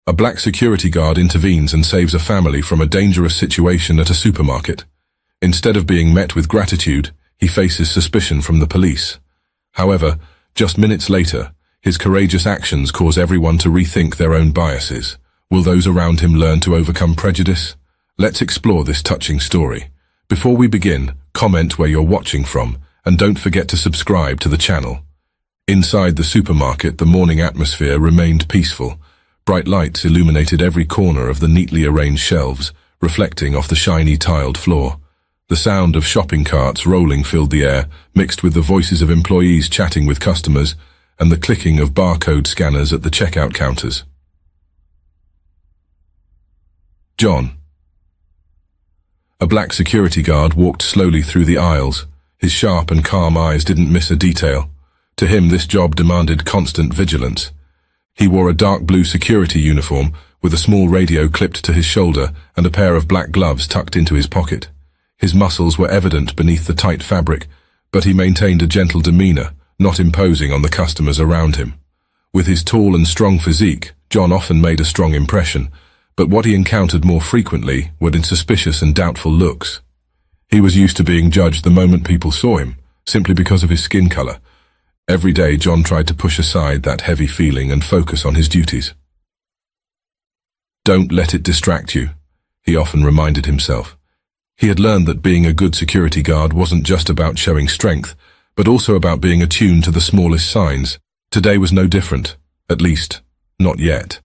A black security guard intervenes and saves a family from a dangerous situation at a supermarket. Instead of being met with gratitude, he faces suspicion from the police. However, just minutes later, his courageous actions cause everyone to rethink their own biases. Will those around him learn to overcome prejudice? Let's explore this touching story. Before we begin, comment where you're watching from, and don't forget to subscribe to the channel. Inside the supermarket, the morning atmosphere remained peaceful. Bright lights illuminated every corner of the neatly arranged shelves, reflecting off the shiny tiled floor. The sound of shopping carts rolling filled the air, mixed with the voices of employees chatting with customers and the clicking of barcode scanners at the checkout counters. John. A black security guard walked slowly through the aisles. His sharp and calm eyes didn't miss a detail. To him, this job demanded constant vigilance. He wore a dark blue security uniform with a small radio clipped to his shoulder and a pair of black gloves tucked into his pocket. His muscles were evident beneath the tight fabric, but he maintained a gentle demeanor, not imposing on the customers around him. With his tall and strong physique, John often made a strong impression, but what he encountered more frequently were suspicious and doubtful looks. He was used to being judged the moment people saw him, simply because of his skin color. Every day, John tried to push aside that heavy feeling and focus on his duties. Don't let it distract you, he often reminded himself. He had learned that being a good security guard wasn't just about showing strength, but also about being attuned to the smallest signs. Today was no different, at least, not yet.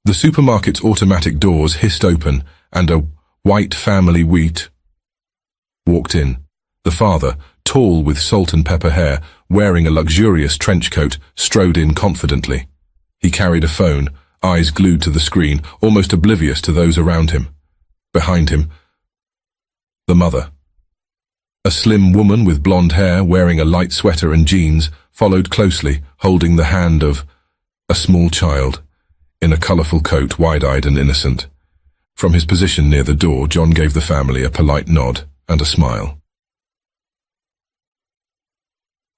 The supermarket's automatic doors hissed open, and a white family walked in. The father, tall with salt and pepper hair, wearing a luxurious trench coat, strode in confidently. He carried a phone, eyes glued to the screen, almost oblivious to those around him. Behind him, the mother. A slim woman with blonde hair, wearing a light sweater and jeans, followed closely, holding the hand of a small child, in a colorful coat, wide-eyed and innocent. From his position near the door, John gave the family a polite nod and a smile.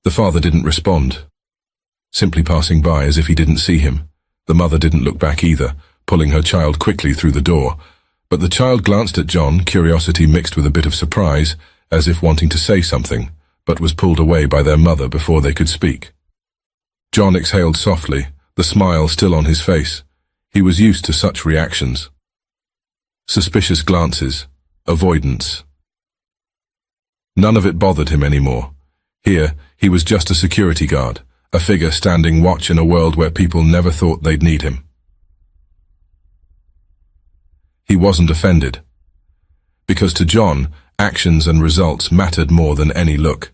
The father didn't respond, simply passing by as if he didn't see him. The mother didn't look back either, pulling her child quickly through the door. But the child glanced at John, curiosity mixed with a bit of surprise, as if wanting to say something, but was pulled away by their mother before they could speak. John exhaled softly, the smile still on his face. He was used to such reactions. Suspicious glances, avoidance. None of it bothered him anymore. Here, he was just a security guard, a figure standing watch in a world where people never thought they'd need him. He wasn't offended, because to John, actions and results mattered more than any look.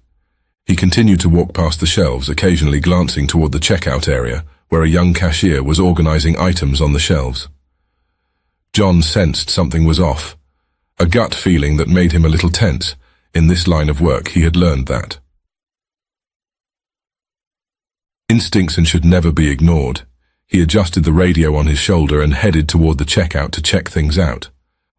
He continued to walk past the shelves, occasionally glancing toward the checkout area, where a young cashier was organizing items on the shelves. John sensed something was off, a gut feeling that made him a little tense. In this line of work, he had learned that instincts should never be ignored. He adjusted the radio on his shoulder and headed toward the checkout to check things out.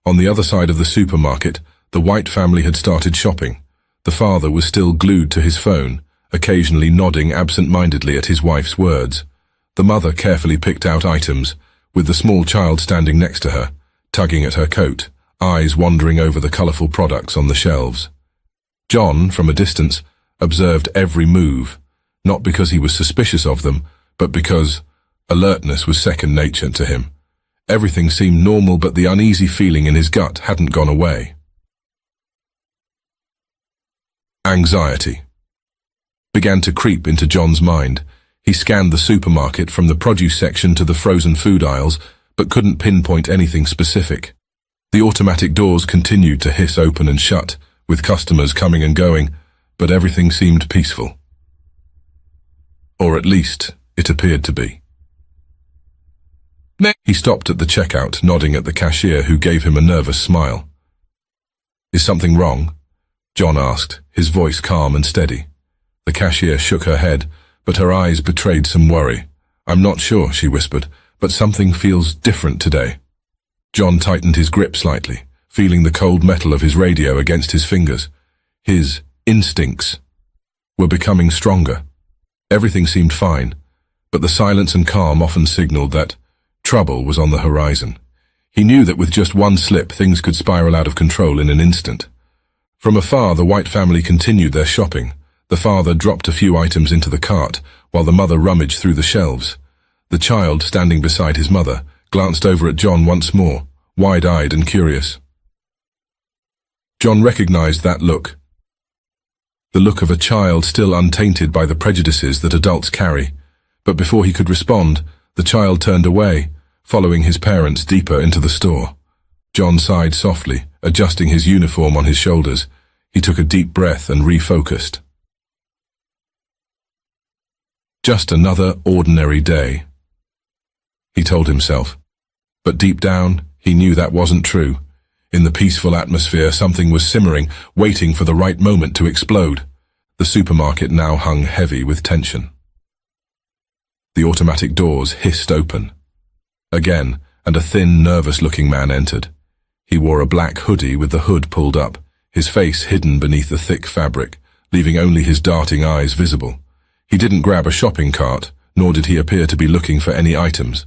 On the other side of the supermarket, the White family had started shopping. The father was still glued to his phone, occasionally nodding absent-mindedly at his wife's words. The mother carefully picked out items, with the small child standing next to her, tugging at her coat, eyes wandering over the colorful products on the shelves. John, from a distance, observed every move, not because he was suspicious of them, but because alertness was second nature to him. Everything seemed normal, but the uneasy feeling in his gut hadn't gone away. Anxiety began to creep into John's mind. He scanned the supermarket from the produce section to the frozen food aisles, but couldn't pinpoint anything specific. The automatic doors continued to hiss open and shut, with customers coming and going, but everything seemed peaceful. Or at least, it appeared to be. He stopped at the checkout, nodding at the cashier, who gave him a nervous smile. "Is something wrong?" John asked, his voice calm and steady. The cashier shook her head, but her eyes betrayed some worry. "I'm not sure," she whispered, "but something feels different today." John tightened his grip slightly, feeling the cold metal of his radio against his fingers. His instincts were becoming stronger. Everything seemed fine, but the silence and calm often signaled that Trouble was on the horizon. He knew that with just one slip, things could spiral out of control in an instant. From afar, the White family continued their shopping. The father dropped a few items into the cart, while the mother rummaged through the shelves. The child, standing beside his mother, glanced over at John once more, wide-eyed and curious. John recognized that look. The look of a child still untainted by the prejudices that adults carry. But before he could respond, the child turned away, following his parents deeper into the store. John sighed softly, adjusting his uniform on his shoulders. He took a deep breath and refocused. Just another ordinary day, he told himself. But deep down, he knew that wasn't true. In the peaceful atmosphere, something was simmering, waiting for the right moment to explode. The supermarket now hung heavy with tension. The automatic doors hissed open. Again, and a thin, nervous-looking man entered. He wore a black hoodie with the hood pulled up, his face hidden beneath the thick fabric, leaving only his darting eyes visible. He didn't grab a shopping cart, nor did he appear to be looking for any items.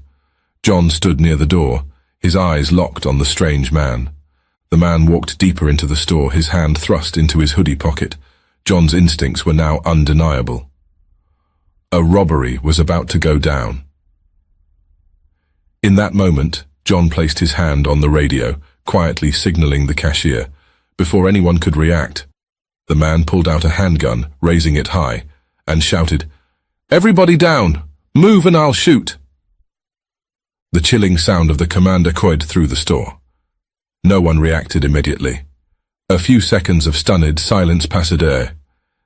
John stood near the door, his eyes locked on the strange man. The man walked deeper into the store, his hand thrust into his hoodie pocket. John's instincts were now undeniable. A robbery was about to go down. In that moment, John placed his hand on the radio, quietly signaling the cashier. Before anyone could react, the man pulled out a handgun, raising it high, and shouted, "Everybody down! Move and I'll shoot!" The chilling sound of the command echoed through the store. No one reacted immediately. A few seconds of stunned silence passed.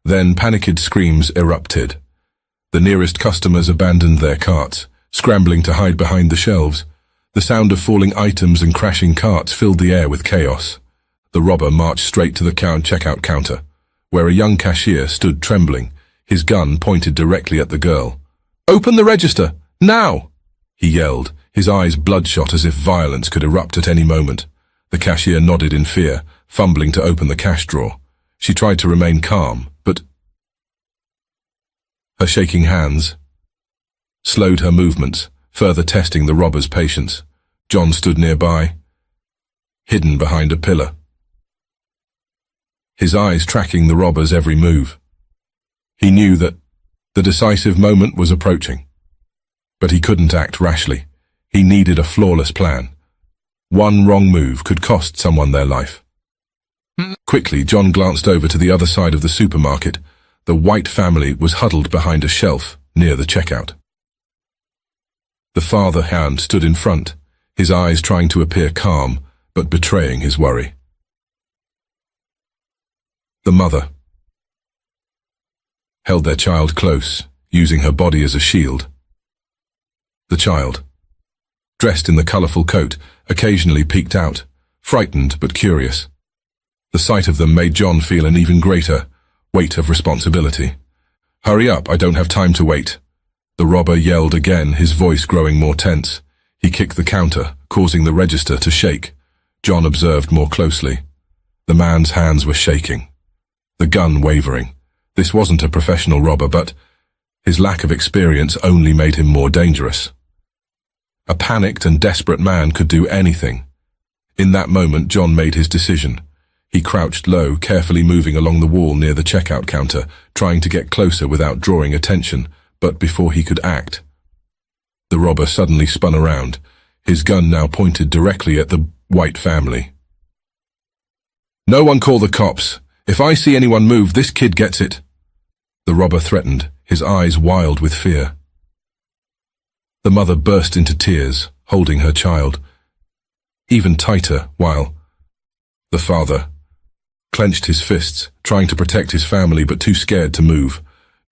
Then panicked screams erupted. The nearest customers abandoned their carts, scrambling to hide behind the shelves. The sound of falling items and crashing carts filled the air with chaos. The robber marched straight to the checkout counter, where a young cashier stood trembling, his gun pointed directly at the girl. "Open the register, now!" he yelled, his eyes bloodshot as if violence could erupt at any moment. The cashier nodded in fear, fumbling to open the cash drawer. She tried to remain calm, but her shaking hands slowed her movements, further testing the robber's patience. John stood nearby, hidden behind a pillar, his eyes tracking the robber's every move. He knew that the decisive moment was approaching, but he couldn't act rashly. He needed a flawless plan. One wrong move could cost someone their life. Quickly, John glanced over to the other side of the supermarket. The White family was huddled behind a shelf near the checkout. The father hand stood in front, his eyes trying to appear calm, but betraying his worry. The mother held their child close, using her body as a shield. The child, dressed in the colorful coat, occasionally peeked out, frightened but curious. The sight of them made John feel an even greater weight of responsibility. "Hurry up, I don't have time to wait." The robber yelled again, his voice growing more tense. He kicked the counter, causing the register to shake. John observed more closely. The man's hands were shaking, the gun wavering. This wasn't a professional robber, but his lack of experience only made him more dangerous. A panicked and desperate man could do anything. In that moment, John made his decision. He crouched low, carefully moving along the wall near the checkout counter, trying to get closer without drawing attention, but before he could act, the robber suddenly spun around, his gun now pointed directly at the White family. "No one call the cops. If I see anyone move, this kid gets it," the robber threatened, his eyes wild with fear. The mother burst into tears, holding her child even tighter, while the father clenched his fists, trying to protect his family but too scared to move.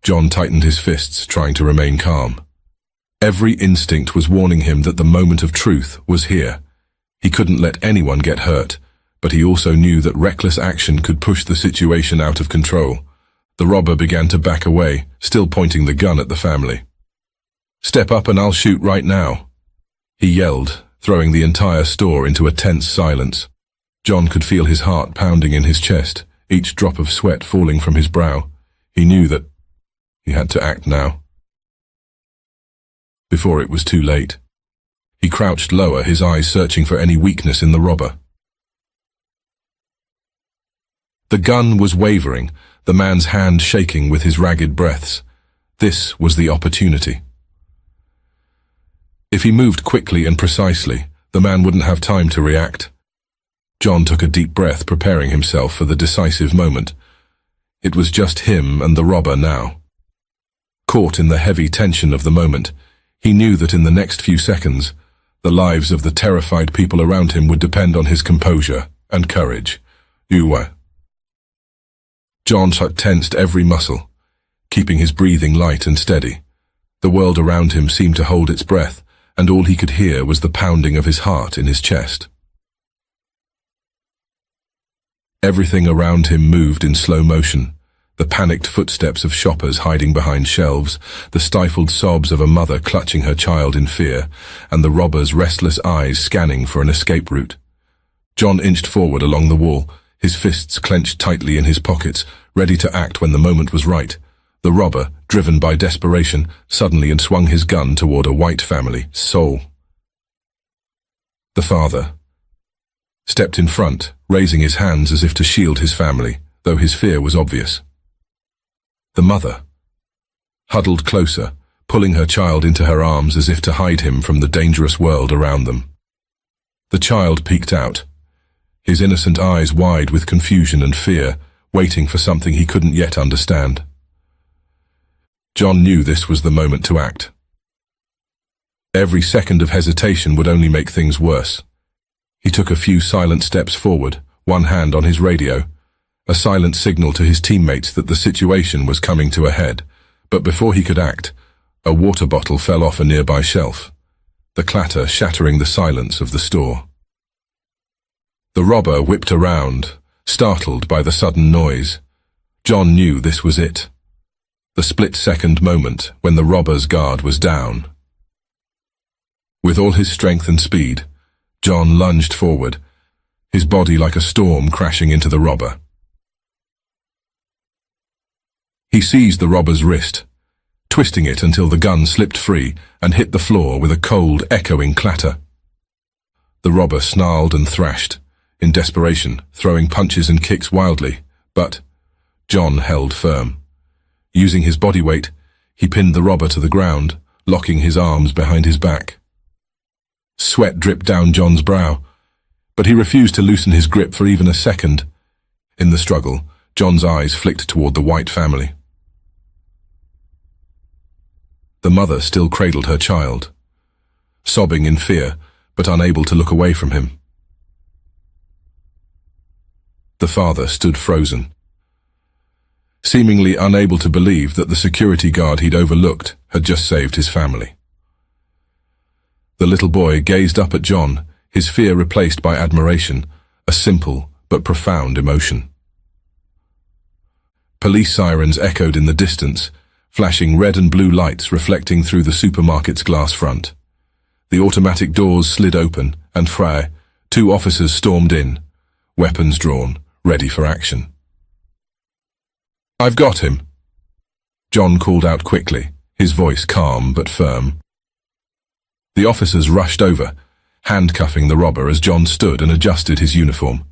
John tightened his fists, trying to remain calm. Every instinct was warning him that the moment of truth was here. He couldn't let anyone get hurt, but he also knew that reckless action could push the situation out of control. The robber began to back away, still pointing the gun at the family. "Step up and I'll shoot right now," he yelled, throwing the entire store into a tense silence. John could feel his heart pounding in his chest, each drop of sweat falling from his brow. He knew that he had to act now, before it was too late. He crouched lower, his eyes searching for any weakness in the robber. The gun was wavering, the man's hand shaking with his ragged breaths. This was the opportunity. If he moved quickly and precisely, the man wouldn't have time to react. John took a deep breath, preparing himself for the decisive moment. It was just him and the robber now. Caught in the heavy tension of the moment, he knew that in the next few seconds, the lives of the terrified people around him would depend on his composure and courage. John tensed every muscle, keeping his breathing light and steady. The world around him seemed to hold its breath, and all he could hear was the pounding of his heart in his chest. Everything around him moved in slow motion. The panicked footsteps of shoppers hiding behind shelves, the stifled sobs of a mother clutching her child in fear, and the robber's restless eyes scanning for an escape route. John inched forward along the wall, his fists clenched tightly in his pockets, ready to act when the moment was right. The robber, driven by desperation, suddenly swung his gun toward a white family, Soul. The father stepped in front, raising his hands as if to shield his family, though his fear was obvious. The mother huddled closer, pulling her child into her arms as if to hide him from the dangerous world around them. The child peeked out, his innocent eyes wide with confusion and fear, waiting for something he couldn't yet understand. John knew this was the moment to act. Every second of hesitation would only make things worse. He took a few silent steps forward, one hand on his radio, a silent signal to his teammates that the situation was coming to a head. But before he could act, a water bottle fell off a nearby shelf, the clatter shattering the silence of the store. The robber whipped around, startled by the sudden noise. John knew this was it. The split-second moment when the robber's guard was down. With all his strength and speed, John lunged forward, his body like a storm crashing into the robber. He seized the robber's wrist, twisting it until the gun slipped free and hit the floor with a cold, echoing clatter. The robber snarled and thrashed, in desperation, throwing punches and kicks wildly, but John held firm. Using his body weight, he pinned the robber to the ground, locking his arms behind his back. Sweat dripped down John's brow, but he refused to loosen his grip for even a second. In the struggle, John's eyes flicked toward the white family. The mother still cradled her child, sobbing in fear, but unable to look away from him. The father stood frozen, seemingly unable to believe that the security guard he'd overlooked had just saved his family. The little boy gazed up at John, his fear replaced by admiration, a simple but profound emotion. Police sirens echoed in the distance, flashing red and blue lights reflecting through the supermarket's glass front. The automatic doors slid open, and two officers stormed in, weapons drawn, ready for action. "I've got him," John called out quickly, his voice calm but firm. The officers rushed over, handcuffing the robber as John stood and adjusted his uniform.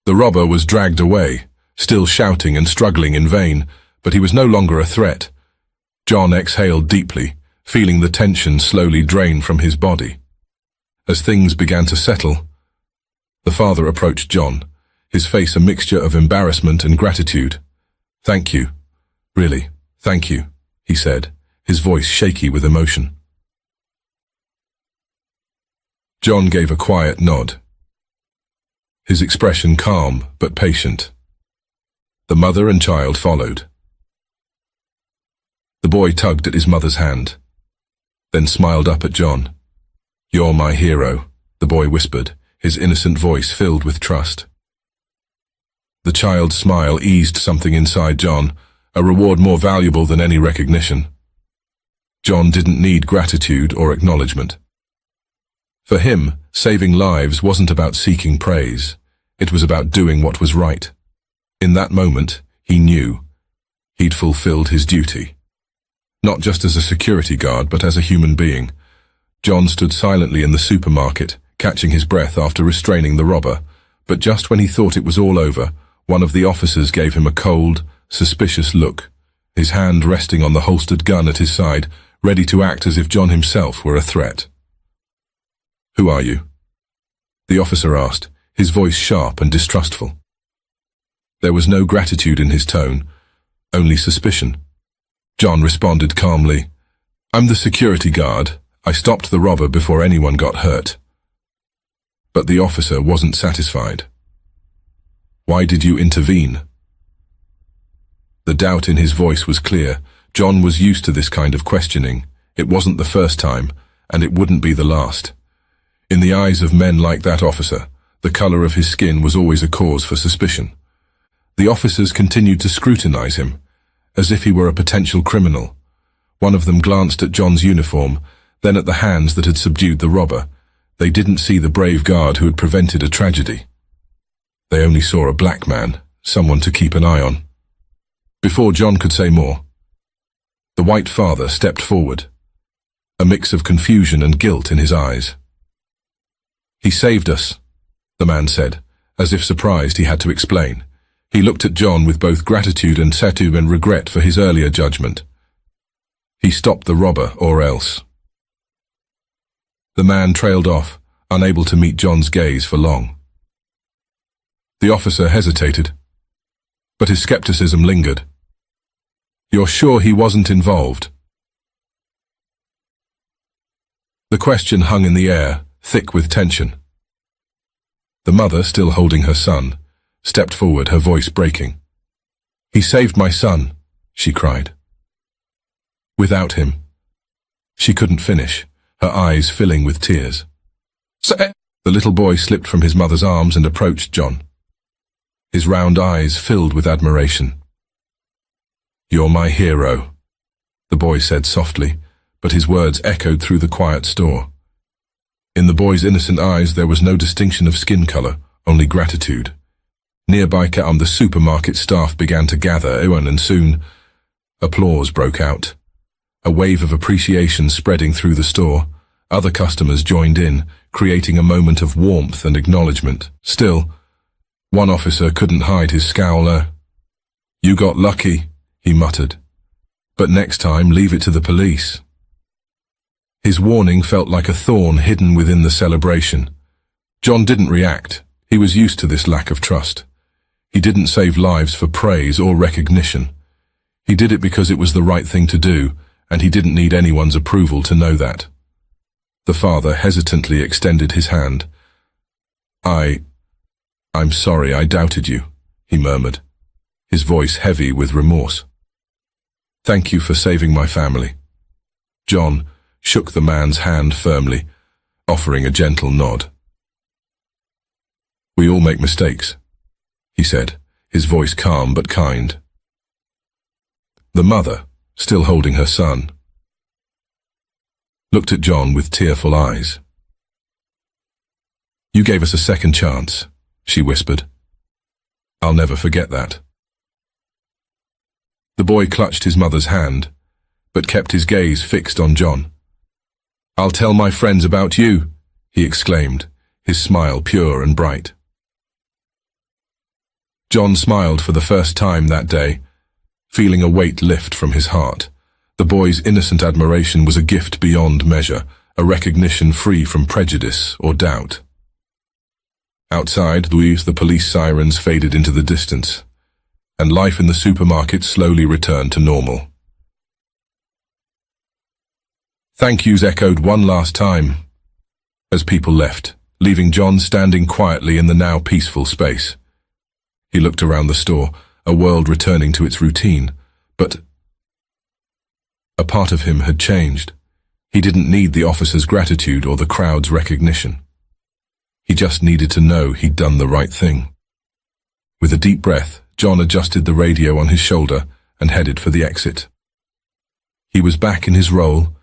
The robber was dragged away, still shouting and struggling in vain, but he was no longer a threat. John exhaled deeply, feeling the tension slowly drain from his body. As things began to settle, the father approached John, his face a mixture of embarrassment and gratitude. "Thank you. Really, thank you," he said, his voice shaky with emotion. John gave a quiet nod, his expression calm but patient. The mother and child followed. The boy tugged at his mother's hand, then smiled up at John. "You're my hero," the boy whispered, his innocent voice filled with trust. The child's smile eased something inside John, a reward more valuable than any recognition. John didn't need gratitude or acknowledgement. For him, saving lives wasn't about seeking praise. It was about doing what was right. In that moment, he knew he'd fulfilled his duty. Not just as a security guard, but as a human being. John stood silently in the supermarket, catching his breath after restraining the robber, but just when he thought it was all over, one of the officers gave him a cold, suspicious look, his hand resting on the holstered gun at his side, ready to act as if John himself were a threat. "Who are you?" the officer asked, his voice sharp and distrustful. There was no gratitude in his tone, only suspicion. John responded calmly, "I'm the security guard. I stopped the robber before anyone got hurt." But the officer wasn't satisfied. "Why did you intervene?" The doubt in his voice was clear. John was used to this kind of questioning. It wasn't the first time, and it wouldn't be the last. In the eyes of men like that officer, the color of his skin was always a cause for suspicion. The officers continued to scrutinize him, as if he were a potential criminal. One of them glanced at John's uniform, then at the hands that had subdued the robber. They didn't see the brave guard who had prevented a tragedy. They only saw a black man, someone to keep an eye on. Before John could say more, the white father stepped forward, a mix of confusion and guilt in his eyes. "He saved us," the man said, as if surprised he had to explain. He looked at John with both gratitude and regret for his earlier judgment. "He stopped the robber, or else." The man trailed off, unable to meet John's gaze for long. The officer hesitated, but his skepticism lingered. "You're sure he wasn't involved?" The question hung in the air, thick with tension. The mother, still holding her son, stepped forward, her voice breaking. "He saved my son," she cried. Without him. She couldn't finish, her eyes filling with tears. The little boy slipped from his mother's arms and approached John. His round eyes filled with admiration. "You're my hero," the boy said softly, but his words echoed through the quiet store. In the boy's innocent eyes there was no distinction of skin color, only gratitude. Nearby the supermarket staff began to gather, and soon applause broke out. A wave of appreciation spreading through the store. Other customers joined in, creating a moment of warmth and acknowledgement. Still, one officer couldn't hide his scowl. "You got lucky," he muttered. "But next time, leave it to the police." His warning felt like a thorn hidden within the celebration. John didn't react. He was used to this lack of trust. He didn't save lives for praise or recognition. He did it because it was the right thing to do, and he didn't need anyone's approval to know that. The father hesitantly extended his hand. I'm sorry I doubted you," he murmured, his voice heavy with remorse. "Thank you for saving my family." John shook the man's hand firmly, offering a gentle nod. "We all make mistakes," he said, his voice calm but kind. The mother, still holding her son, looked at John with tearful eyes. "You gave us a second chance," she whispered. "I'll never forget that." The boy clutched his mother's hand, but kept his gaze fixed on John. "I'll tell my friends about you," he exclaimed, his smile pure and bright. John smiled for the first time that day, feeling a weight lift from his heart. The boy's innocent admiration was a gift beyond measure, a recognition free from prejudice or doubt. Outside, the police sirens faded into the distance, and life in the supermarket slowly returned to normal. Thank yous echoed one last time as people left, leaving John standing quietly in the now peaceful space. He looked around the store, a world returning to its routine, but a part of him had changed. He didn't need the officer's gratitude or the crowd's recognition. He just needed to know he'd done the right thing. With a deep breath, John adjusted the radio on his shoulder and headed for the exit. He was back in his role,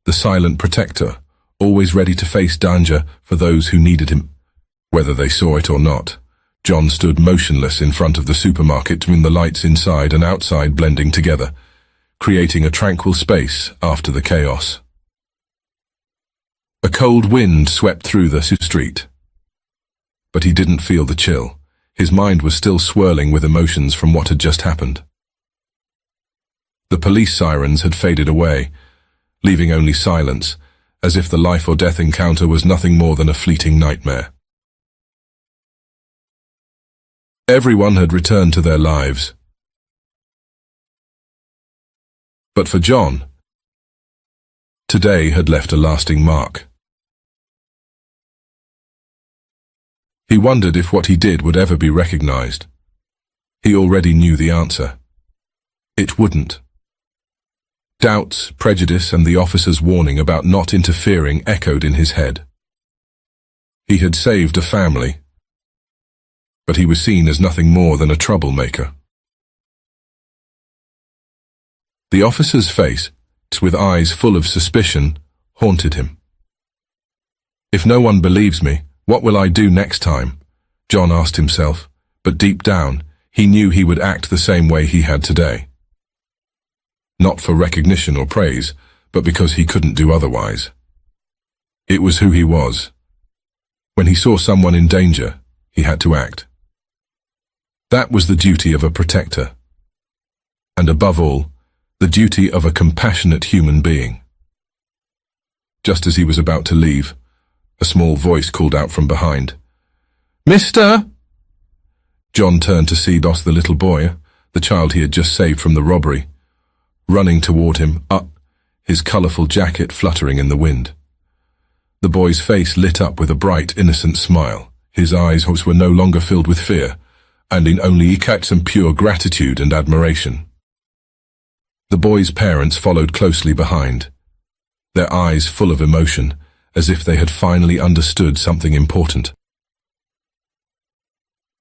the silent protector, always ready to face danger for those who needed him. Whether they saw it or not, John stood motionless in front of the supermarket between the lights inside and outside blending together, creating a tranquil space after the chaos. A cold wind swept through the street. But he didn't feel the chill. His mind was still swirling with emotions from what had just happened. The police sirens had faded away, leaving only silence, as if the life-or-death encounter was nothing more than a fleeting nightmare. Everyone had returned to their lives. But for John, today had left a lasting mark. He wondered if what he did would ever be recognized. He already knew the answer. It wouldn't. Doubts, prejudice, and the officer's warning about not interfering echoed in his head. He had saved a family, but he was seen as nothing more than a troublemaker. The officer's face, with eyes full of suspicion, haunted him. If no one believes me, what will I do next time? John asked himself, but deep down, he knew he would act the same way he had today. Not for recognition or praise, but because he couldn't do otherwise. It was who he was. When he saw someone in danger, he had to act. That was the duty of a protector. And above all, the duty of a compassionate human being. Just as he was about to leave, a small voice called out from behind. "Mister!" John turned to see Dos, the little boy, the child he had just saved from the robbery, running toward him, his colourful jacket fluttering in the wind. The boy's face lit up with a bright, innocent smile. His eyes were no longer filled with fear, and in only some pure gratitude and admiration. The boy's parents followed closely behind, their eyes full of emotion, as if they had finally understood something important.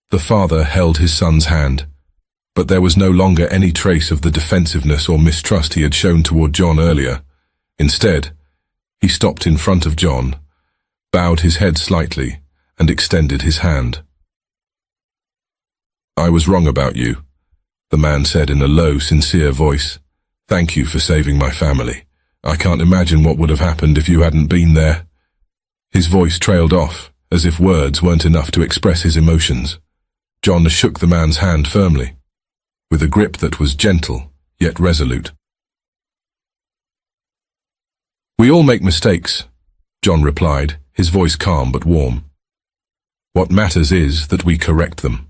The father held his son's hand, but there was no longer any trace of the defensiveness or mistrust he had shown toward John earlier. Instead, he stopped in front of John, bowed his head slightly, and extended his hand. "I was wrong about you," the man said in a low, sincere voice. "Thank you for saving my family. I can't imagine what would have happened if you hadn't been there." His voice trailed off, as if words weren't enough to express his emotions. John shook the man's hand firmly, with a grip that was gentle, yet resolute. "We all make mistakes," John replied, his voice calm but warm. "What matters is that we correct them."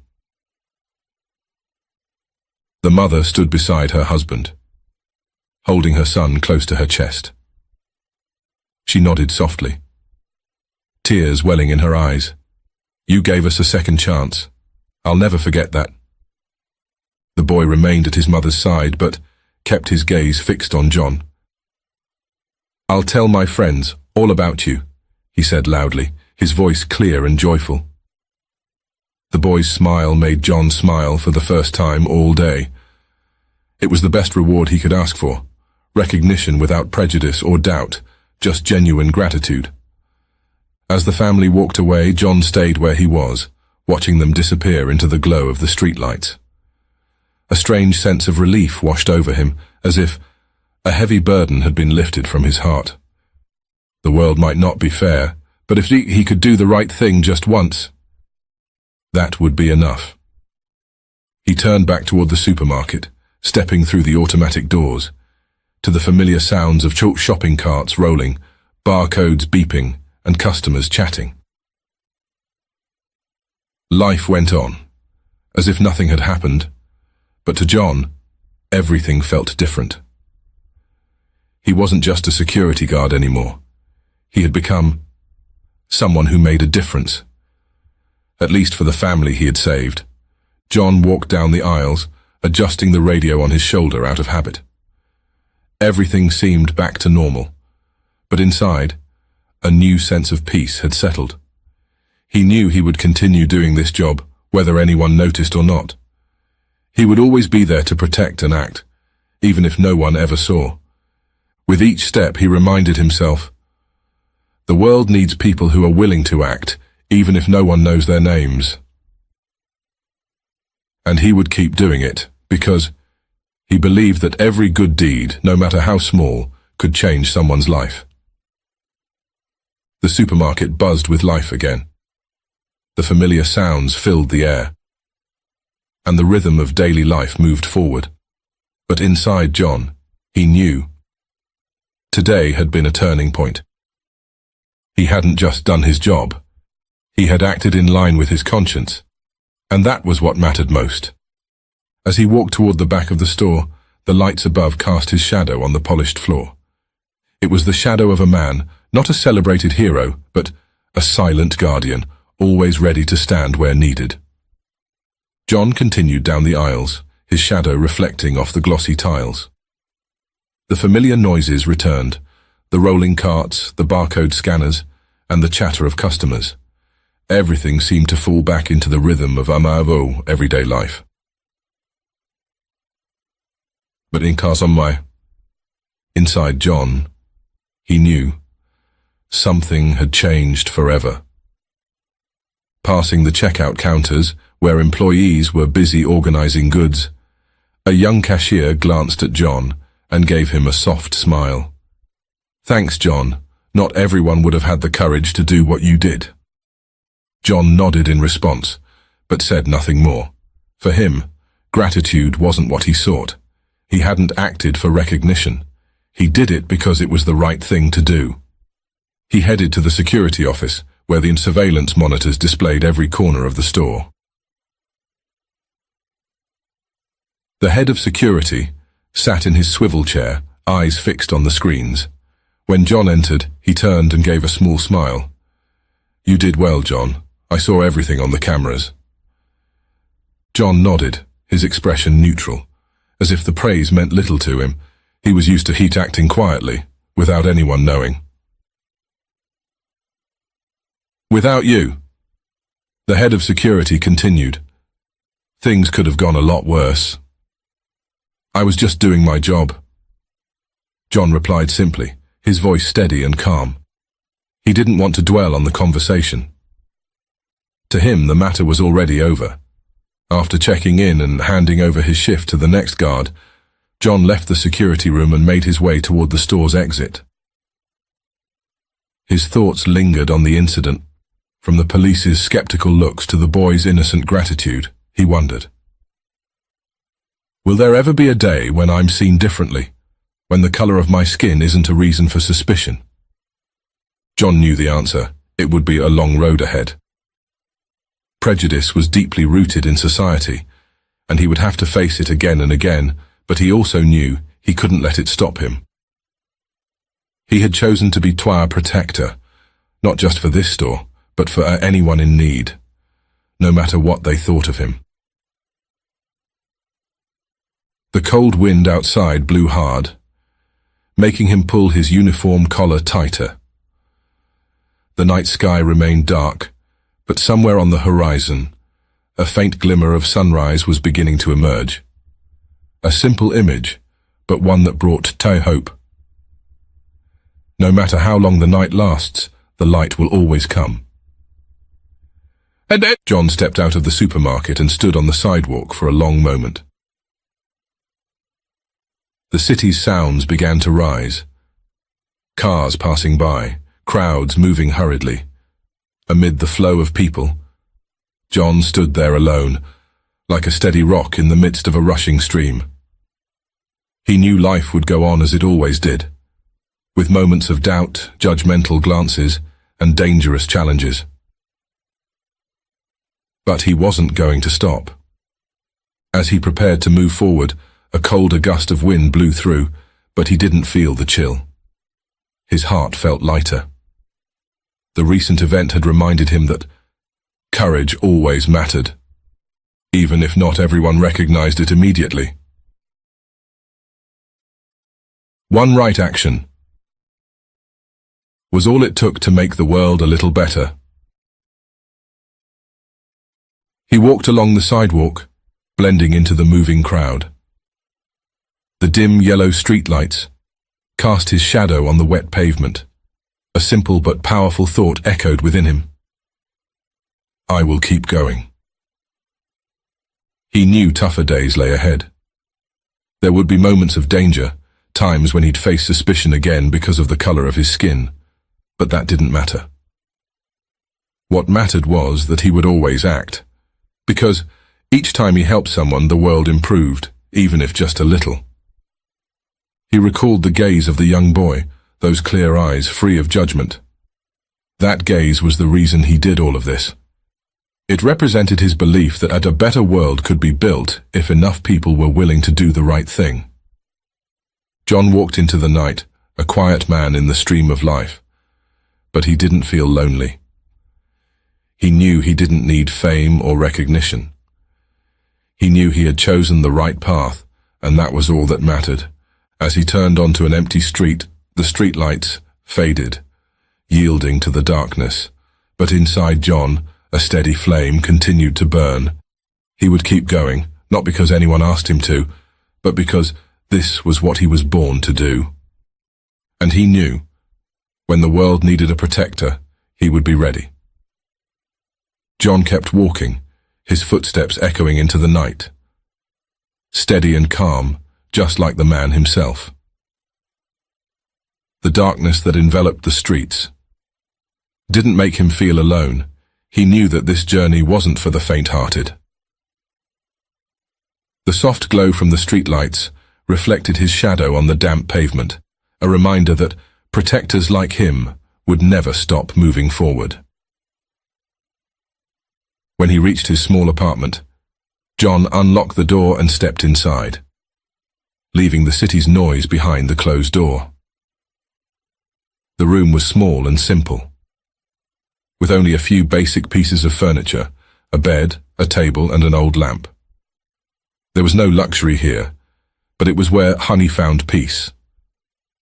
The mother stood beside her husband, holding her son close to her chest. She nodded softly, tears welling in her eyes. "You gave us a second chance. I'll never forget that." The boy remained at his mother's side, but kept his gaze fixed on John. "I'll tell my friends all about you," he said loudly, his voice clear and joyful. The boy's smile made John smile for the first time all day. It was the best reward he could ask for, recognition without prejudice or doubt, just genuine gratitude. As the family walked away, John stayed where he was, watching them disappear into the glow of the streetlights. A strange sense of relief washed over him, as if a heavy burden had been lifted from his heart. The world might not be fair, but if he could do the right thing just once, that would be enough. He turned back toward the supermarket, stepping through the automatic doors, to the familiar sounds of shopping carts rolling, barcodes beeping, and customers chatting. Life went on, as if nothing had happened, but to John, everything felt different. He wasn't just a security guard anymore. He had become someone who made a difference, at least for the family he had saved. John walked down the aisles, adjusting the radio on his shoulder out of habit. Everything seemed back to normal, but inside, a new sense of peace had settled. He knew he would continue doing this job, whether anyone noticed or not. He would always be there to protect and act, even if no one ever saw. With each step, he reminded himself, the world needs people who are willing to act, even if no one knows their names. And he would keep doing it, because he believed that every good deed, no matter how small, could change someone's life. The supermarket buzzed with life again. The familiar sounds filled the air, and the rhythm of daily life moved forward. But inside John, he knew. Today had been a turning point. He hadn't just done his job. He had acted in line with his conscience, and that was what mattered most. As he walked toward the back of the store, the lights above cast his shadow on the polished floor. It was the shadow of a man, not a celebrated hero, but a silent guardian, always ready to stand where needed. John continued down the aisles, his shadow reflecting off the glossy tiles. The familiar noises returned, the rolling carts, the barcode scanners, and the chatter of customers. Everything seemed to fall back into the rhythm of Amavo everyday life. But inside John, he knew something had changed forever. Passing the checkout counters, where employees were busy organizing goods, a young cashier glanced at John and gave him a soft smile. "Thanks, John. Not everyone would have had the courage to do what you did." John nodded in response, but said nothing more. For him, gratitude wasn't what he sought. He hadn't acted for recognition. He did it because it was the right thing to do. He headed to the security office, where the surveillance monitors displayed every corner of the store. The head of security sat in his swivel chair, eyes fixed on the screens. When John entered, he turned and gave a small smile. "You did well, John. I saw everything on the cameras." John nodded, his expression neutral, as if the praise meant little to him. He was used to Heat acting quietly, without anyone knowing. "Without you," the head of security continued, "things could have gone a lot worse. I was just doing my job." John replied simply, his voice steady and calm. He didn't want to dwell on the conversation. To him, the matter was already over. After checking in and handing over his shift to the next guard, John left the security room and made his way toward the store's exit. His thoughts lingered on the incident. From the police's skeptical looks to the boy's innocent gratitude, he wondered. Will there ever be a day when I'm seen differently, when the color of my skin isn't a reason for suspicion? John knew the answer. It would be a long road ahead. Prejudice was deeply rooted in society, and he would have to face it again and again, but he also knew he couldn't let it stop him. He had chosen to be Toit protector, not just for this store, but for anyone in need, no matter what they thought of him. The cold wind outside blew hard, making him pull his uniform collar tighter. The night sky remained dark, but somewhere on the horizon, a faint glimmer of sunrise was beginning to emerge. A simple image, but one that brought hope. No matter how long the night lasts, the light will always come. And then John stepped out of the supermarket and stood on the sidewalk for a long moment. The city's sounds began to rise. Cars passing by, crowds moving hurriedly. Amid the flow of people, John stood there alone, like a steady rock in the midst of a rushing stream. He knew life would go on as it always did, with moments of doubt, judgmental glances, and dangerous challenges. But he wasn't going to stop. As he prepared to move forward, a colder gust of wind blew through, but he didn't feel the chill. His heart felt lighter. The recent event had reminded him that courage always mattered, even if not everyone recognized it immediately. One right action was all it took to make the world a little better. He walked along the sidewalk, blending into the moving crowd. The dim yellow streetlights cast his shadow on the wet pavement. A simple but powerful thought echoed within him. I will keep going. He knew tougher days lay ahead. There would be moments of danger, times when he'd face suspicion again because of the color of his skin, but that didn't matter. What mattered was that he would always act. Because each time he helped someone, the world improved, even if just a little. He recalled the gaze of the young boy, those clear eyes free of judgment. That gaze was the reason he did all of this. It represented his belief that a better world could be built if enough people were willing to do the right thing. John walked into the night, a quiet man in the stream of life. But he didn't feel lonely. He knew he didn't need fame or recognition. He knew he had chosen the right path, and that was all that mattered. As he turned onto an empty street, the streetlights faded, yielding to the darkness. But inside John, a steady flame continued to burn. He would keep going, not because anyone asked him to, but because this was what he was born to do. And he knew, when the world needed a protector, he would be ready. John kept walking, his footsteps echoing into the night. Steady and calm, just like the man himself. The darkness that enveloped the streets didn't make him feel alone. He knew that this journey wasn't for the faint-hearted. The soft glow from the streetlights reflected his shadow on the damp pavement, a reminder that protectors like him would never stop moving forward. When he reached his small apartment, John unlocked the door and stepped inside, leaving the city's noise behind the closed door. The room was small and simple, with only a few basic pieces of furniture, a bed, a table, and an old lamp. There was no luxury here, but it was where Honey found peace,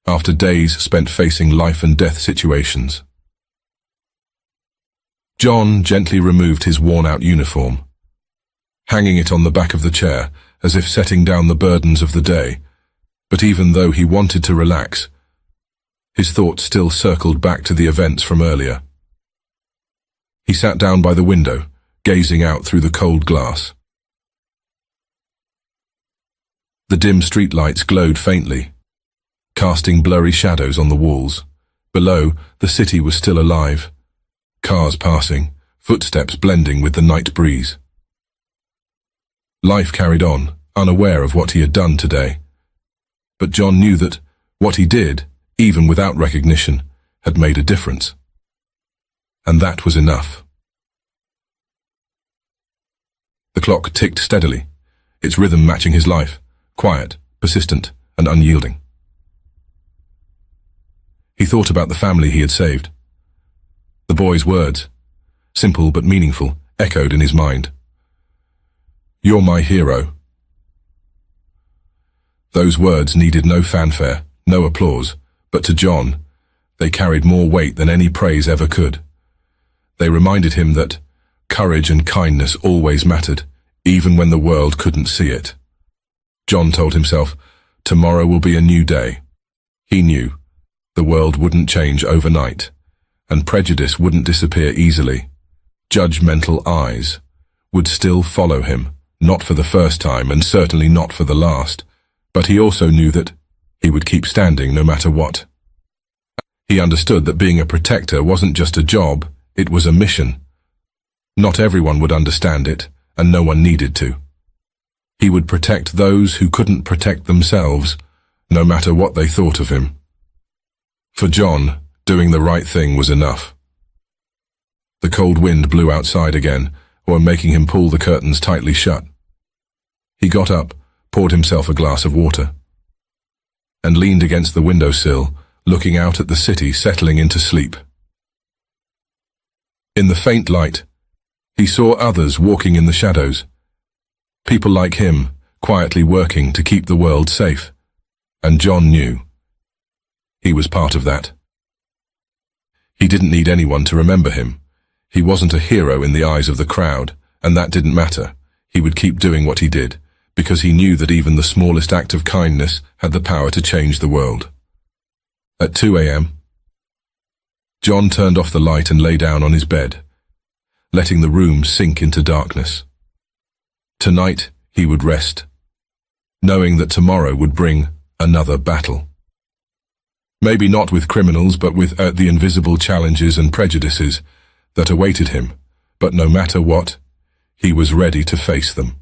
after days spent facing life and death situations. John gently removed his worn-out uniform, hanging it on the back of the chair as if setting down the burdens of the day. But even though he wanted to relax, his thoughts still circled back to the events from earlier. He sat down by the window, gazing out through the cold glass. The dim streetlights glowed faintly, casting blurry shadows on the walls. Below, the city was still alive. Cars passing, footsteps blending with the night breeze. Life carried on, unaware of what he had done today. But John knew that what he did, even without recognition, had made a difference. And that was enough. The clock ticked steadily, its rhythm matching his life, quiet, persistent, and unyielding. He thought about the family he had saved. The boy's words, simple but meaningful, echoed in his mind. "You're my hero." Those words needed no fanfare, no applause, but to John, they carried more weight than any praise ever could. They reminded him that courage and kindness always mattered, even when the world couldn't see it. John told himself, tomorrow will be a new day. He knew the world wouldn't change overnight, and prejudice wouldn't disappear easily. Judgmental eyes would still follow him, not for the first time and certainly not for the last, but he also knew that he would keep standing no matter what. He understood that being a protector wasn't just a job, it was a mission. Not everyone would understand it, and no one needed to. He would protect those who couldn't protect themselves, no matter what they thought of him. For John, doing the right thing was enough. The cold wind blew outside again, making him pull the curtains tightly shut. He got up, poured himself a glass of water, and leaned against the windowsill, looking out at the city settling into sleep. In the faint light, he saw others walking in the shadows. People like him, quietly working to keep the world safe. And John knew he was part of that. He didn't need anyone to remember him. He wasn't a hero in the eyes of the crowd, and that didn't matter. He would keep doing what he did, because he knew that even the smallest act of kindness had the power to change the world. At 2 a.m., John turned off the light and lay down on his bed, letting the room sink into darkness. Tonight, he would rest, knowing that tomorrow would bring another battle. Maybe not with criminals, but with the invisible challenges and prejudices that awaited him, but no matter what, he was ready to face them.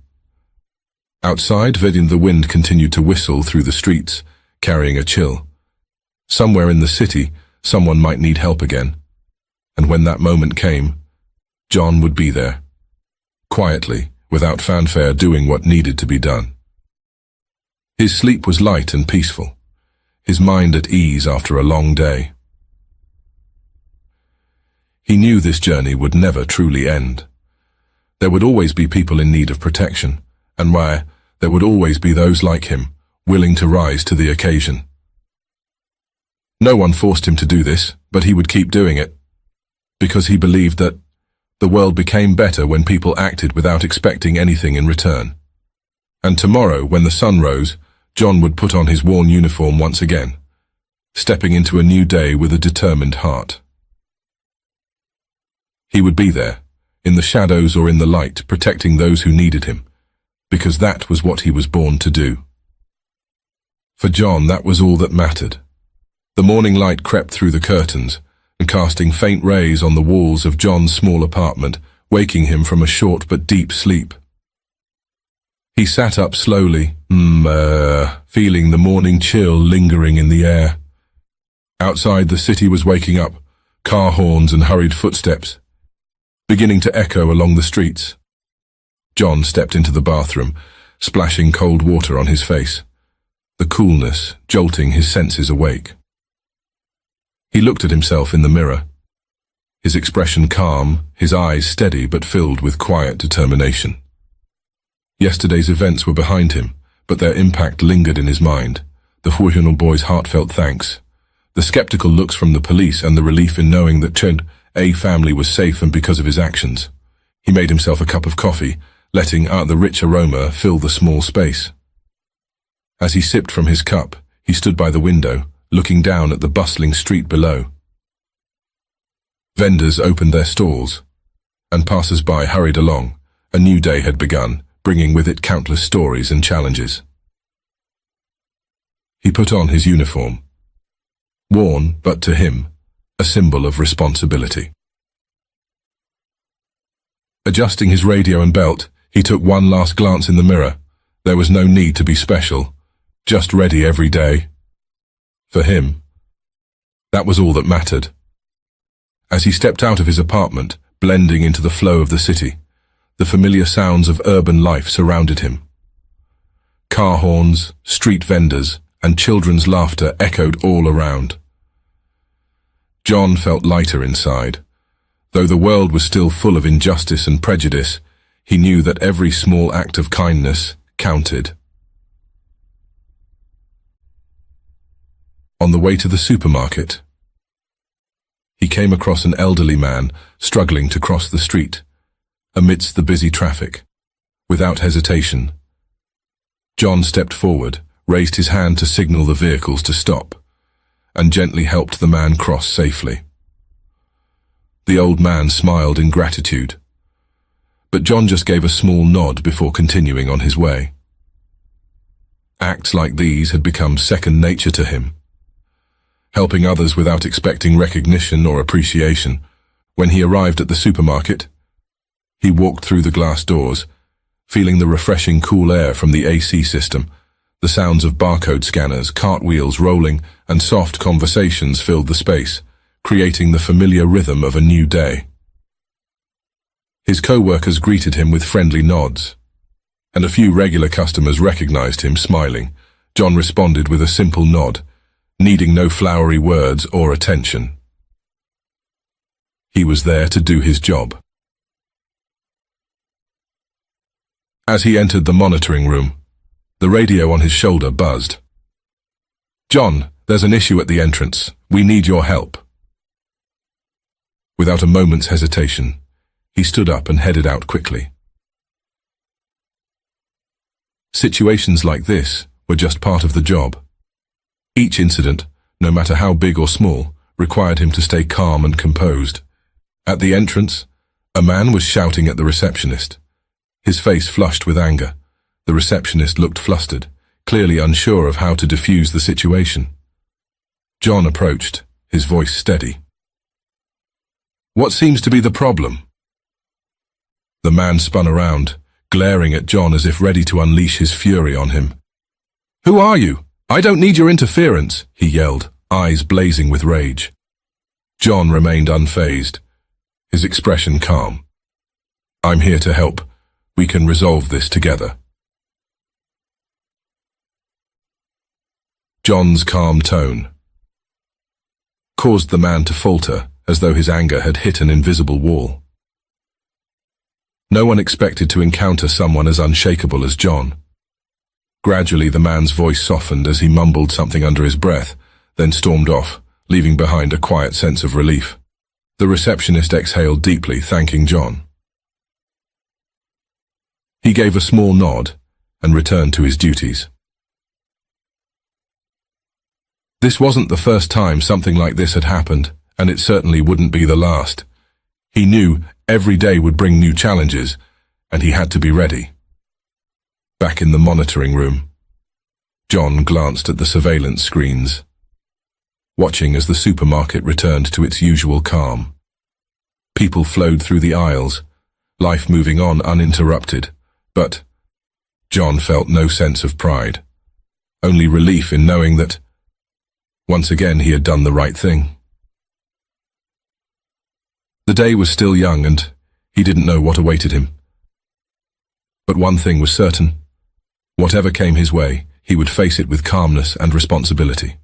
Outside, the wind continued to whistle through the streets, carrying a chill. Somewhere in the city, someone might need help again. And when that moment came, John would be there, quietly, without fanfare, doing what needed to be done. His sleep was light and peaceful, his mind at ease after a long day. He knew this journey would never truly end. There would always be people in need of protection, and there would always be those like him, willing to rise to the occasion. No one forced him to do this, but he would keep doing it, because he believed that the world became better when people acted without expecting anything in return. And tomorrow, when the sun rose, John would put on his worn uniform once again, stepping into a new day with a determined heart. He would be there, in the shadows or in the light, protecting those who needed him, because that was what he was born to do. For John, that was all that mattered. The morning light crept through the curtains, and casting faint rays on the walls of John's small apartment, waking him from a short but deep sleep. He sat up slowly, feeling the morning chill lingering in the air. Outside, the city was waking up, car horns and hurried footsteps, beginning to echo along the streets. John stepped into the bathroom, splashing cold water on his face, the coolness jolting his senses awake. He looked at himself in the mirror, his expression calm, his eyes steady but filled with quiet determination. Yesterday's events were behind him, but their impact lingered in his mind. The Huihunul boy's heartfelt thanks, the skeptical looks from the police, and the relief in knowing that Ched's family was safe and because of his actions. He made himself a cup of coffee, letting out the rich aroma fill the small space. As he sipped from his cup, he stood by the window, looking down at the bustling street below. Vendors opened their stalls, and passers-by hurried along. A new day had begun, bringing with it countless stories and challenges. He put on his uniform, worn, but to him, a symbol of responsibility. Adjusting his radio and belt, he took one last glance in the mirror. There was no need to be special, just ready every day. For him, that was all that mattered. As he stepped out of his apartment, blending into the flow of the city, the familiar sounds of urban life surrounded him. Car horns, street vendors, and children's laughter echoed all around. John felt lighter inside. Though the world was still full of injustice and prejudice, he knew that every small act of kindness counted. On the way to the supermarket, he came across an elderly man struggling to cross the street, amidst the busy traffic. Without hesitation, John stepped forward, raised his hand to signal the vehicles to stop, and gently helped the man cross safely. The old man smiled in gratitude, but John just gave a small nod before continuing on his way. Acts like these had become second nature to him, helping others without expecting recognition or appreciation. When he arrived at the supermarket, he walked through the glass doors, feeling the refreshing cool air from the AC system. The sounds of barcode scanners, cartwheels rolling, and soft conversations filled the space, creating the familiar rhythm of a new day. His co-workers greeted him with friendly nods, and a few regular customers recognized him, smiling. John responded with a simple nod, needing no flowery words or attention. He was there to do his job. As he entered the monitoring room, the radio on his shoulder buzzed. "John, there's an issue at the entrance. We need your help." Without a moment's hesitation, he stood up and headed out quickly. Situations like this were just part of the job. Each incident, no matter how big or small, required him to stay calm and composed. At the entrance, a man was shouting at the receptionist, his face flushed with anger. The receptionist looked flustered, clearly unsure of how to defuse the situation. John approached, his voice steady. What seems to be the problem? The man spun around, glaring at John as if ready to unleash his fury on him. Who are you? I don't need your interference, he yelled, eyes blazing with rage. John remained unfazed, his expression calm. I'm here to help. We can resolve this together. John's calm tone caused the man to falter, as though his anger had hit an invisible wall. No one expected to encounter someone as unshakable as John. Gradually, the man's voice softened as he mumbled something under his breath, then stormed off, leaving behind a quiet sense of relief. The receptionist exhaled deeply, thanking John. He gave a small nod and returned to his duties. This wasn't the first time something like this had happened, and it certainly wouldn't be the last. He knew every day would bring new challenges, and he had to be ready. Back in the monitoring room, John glanced at the surveillance screens, watching as the supermarket returned to its usual calm. People flowed through the aisles, life moving on uninterrupted, but John felt no sense of pride, only relief in knowing that, once again, he had done the right thing. The day was still young and he didn't know what awaited him. But one thing was certain. Whatever came his way, he would face it with calmness and responsibility.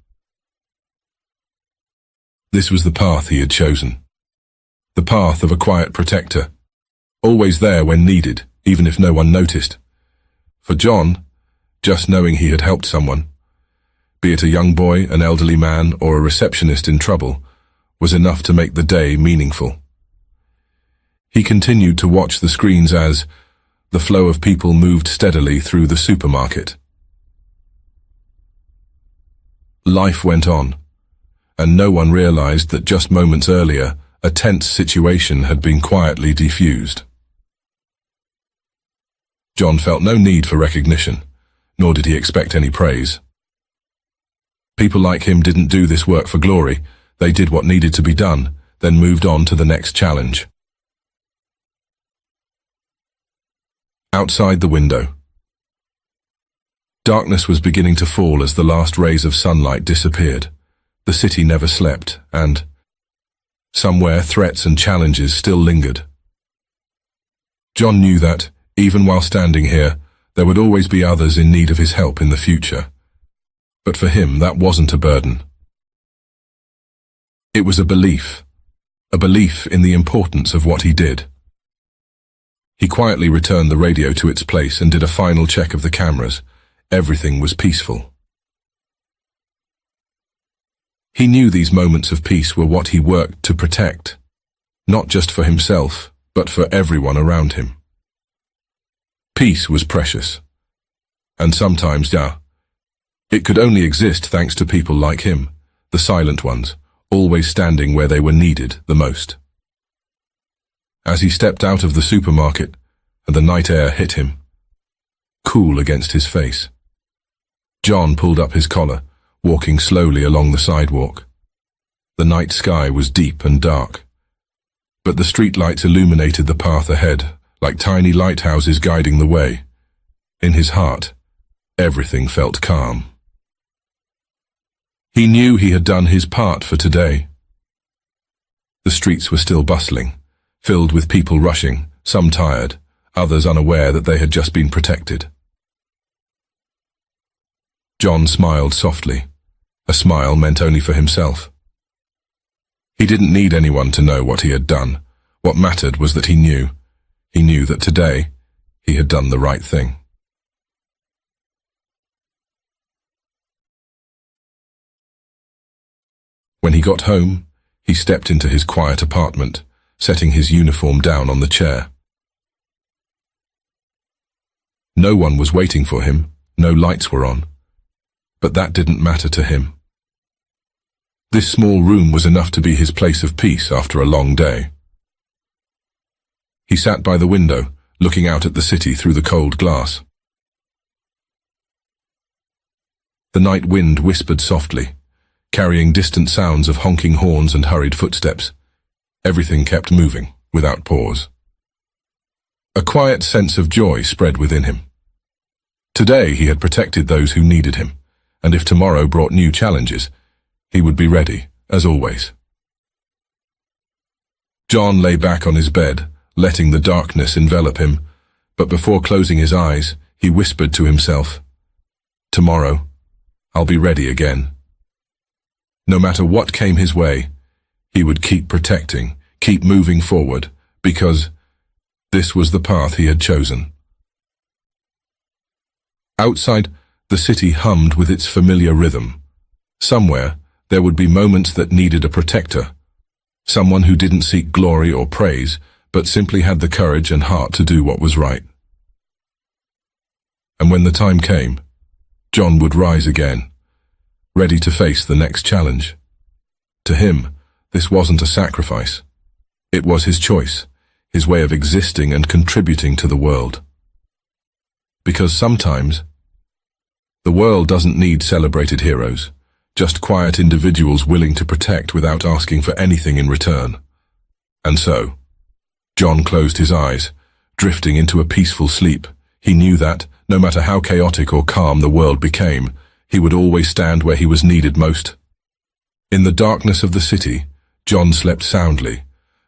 This was the path he had chosen. The path of a quiet protector, always there when needed, even if no one noticed. For John, just knowing he had helped someone, be it a young boy, an elderly man, or a receptionist in trouble, was enough to make the day meaningful. He continued to watch the screens as the flow of people moved steadily through the supermarket. Life went on, and no one realized that just moments earlier, a tense situation had been quietly defused. John felt no need for recognition, nor did he expect any praise. People like him didn't do this work for glory. They did what needed to be done, then moved on to the next challenge. Outside the window, darkness was beginning to fall as the last rays of sunlight disappeared. The city never slept, and somewhere threats and challenges still lingered. John knew that, even while standing here, there would always be others in need of his help in the future. But for him, that wasn't a burden. It was a belief in the importance of what he did. He quietly returned the radio to its place and did a final check of the cameras. Everything was peaceful. He knew these moments of peace were what he worked to protect, not just for himself, but for everyone around him. Peace was precious, and sometimes, it could only exist thanks to people like him, the silent ones, always standing where they were needed the most. As he stepped out of the supermarket, and the night air hit him, cool against his face, John pulled up his collar, walking slowly along the sidewalk. The night sky was deep and dark, but the streetlights illuminated the path ahead, like tiny lighthouses guiding the way. In his heart, everything felt calm. He knew he had done his part for today. The streets were still bustling, filled with people rushing, some tired, others unaware that they had just been protected. John smiled softly, a smile meant only for himself. He didn't need anyone to know what he had done. What mattered was that he knew. He knew that today he had done the right thing. When he got home, he stepped into his quiet apartment, setting his uniform down on the chair. No one was waiting for him, no lights were on, but that didn't matter to him. This small room was enough to be his place of peace after a long day. He sat by the window, looking out at the city through the cold glass. The night wind whispered softly, carrying distant sounds of honking horns and hurried footsteps. Everything kept moving, without pause. A quiet sense of joy spread within him. Today he had protected those who needed him, and if tomorrow brought new challenges, he would be ready, as always. John lay back on his bed, letting the darkness envelop him, but before closing his eyes, he whispered to himself, "Tomorrow, I'll be ready again." No matter what came his way, he would keep protecting, keep moving forward, because this was the path he had chosen. Outside, the city hummed with its familiar rhythm. Somewhere, there would be moments that needed a protector, someone who didn't seek glory or praise, but simply had the courage and heart to do what was right. And when the time came, John would rise again, ready to face the next challenge. To him, this wasn't a sacrifice. It was his choice, his way of existing and contributing to the world. Because sometimes, the world doesn't need celebrated heroes, just quiet individuals willing to protect without asking for anything in return. And so, John closed his eyes, drifting into a peaceful sleep. He knew that, no matter how chaotic or calm the world became, he would always stand where he was needed most. In the darkness of the city, John slept soundly,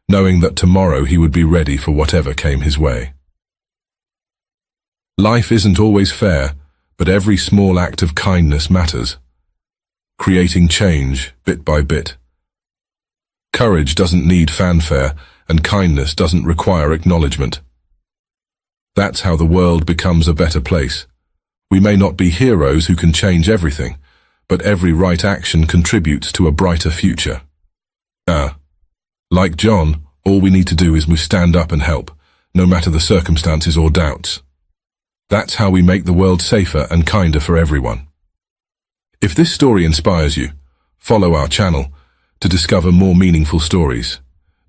knowing that tomorrow he would be ready for whatever came his way. Life isn't always fair, but every small act of kindness matters, creating change bit by bit. Courage doesn't need fanfare, and kindness doesn't require acknowledgement. That's how the world becomes a better place. We may not be heroes who can change everything, but every right action contributes to a brighter future. Like John, all we need to do is stand up and help, no matter the circumstances or doubts. That's how we make the world safer and kinder for everyone. If this story inspires you, follow our channel to discover more meaningful stories.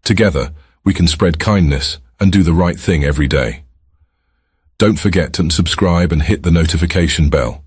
Together, we can spread kindness and do the right thing every day. Don't forget to subscribe and hit the notification bell.